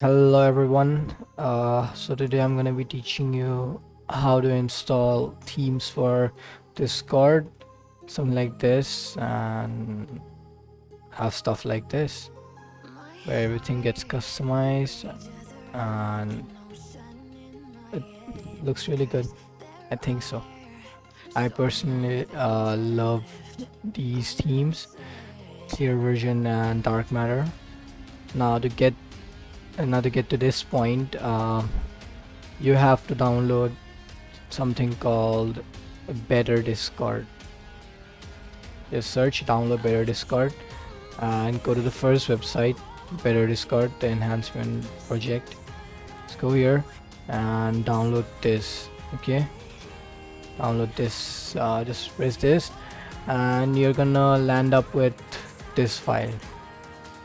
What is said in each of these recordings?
Hello everyone. So today I'm gonna be teaching you how to install themes for Discord, something like this, and have stuff like this where everything gets customized and it looks really good. I think so. I personally love these themes, Clear Version and Dark Matter. Now to get to this point, you have to download something called Better Discord. Just search download Better Discord and go to the first website, Better Discord, the enhancement project. Let's go here and download this. Okay, download this. Just press this, and you're gonna land up with this file,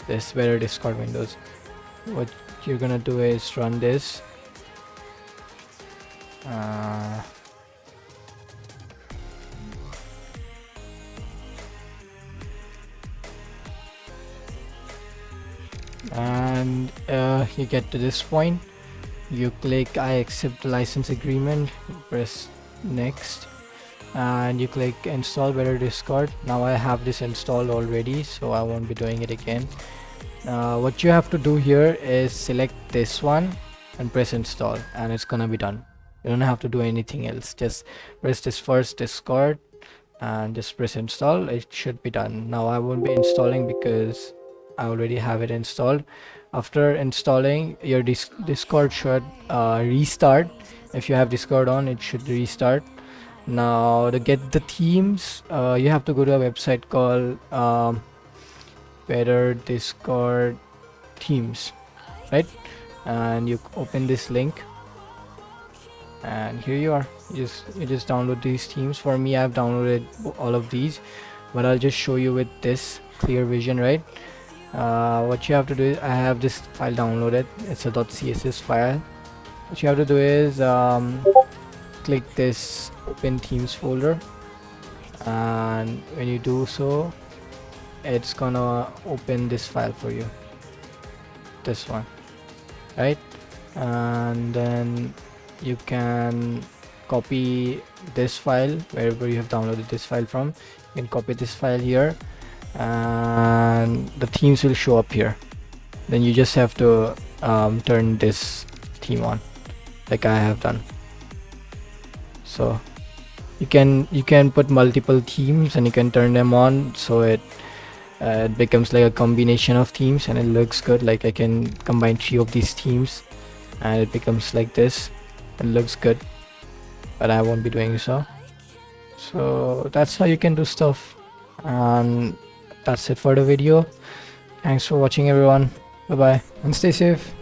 this Better Discord Windows. What you're gonna do is run this. Uh, and you get to this point, you click I accept the license agreement, press next, and you click install Better Discord. Now I have this installed already, so I won't be doing it again. What you have to do here is select this one and press install, and it's gonna be done. You don't have to do anything else, just press this first Discord and just press install. It should be done. Now I won't be installing because I already have it installed. After installing, your Discord should restart. If you have Discord on, it should restart. Now to get the themes, you have to go to a website called Better Discord Themes, right? And you open this link, and here you are. You just download these themes. For me, I've downloaded all of these, but I'll just show you with this Clear Vision, right? What you have to do is, I have this file downloaded. It's a .css file. What you have to do is click this open themes folder, and when you do so, it's gonna open this file for you, this one, right? And then you can copy this file wherever you have downloaded this file from. You can copy this file here, and the themes will show up here. Then you just have to turn this theme on, like I have done. So you can put multiple themes and you can turn them on, so it becomes like a combination of themes, and it looks good. Like I can combine 3 of these themes and it becomes like this. It looks good, but I won't be doing so. So that's how you can do stuff, and that's it for the video. Thanks for watching everyone. Bye bye and stay safe.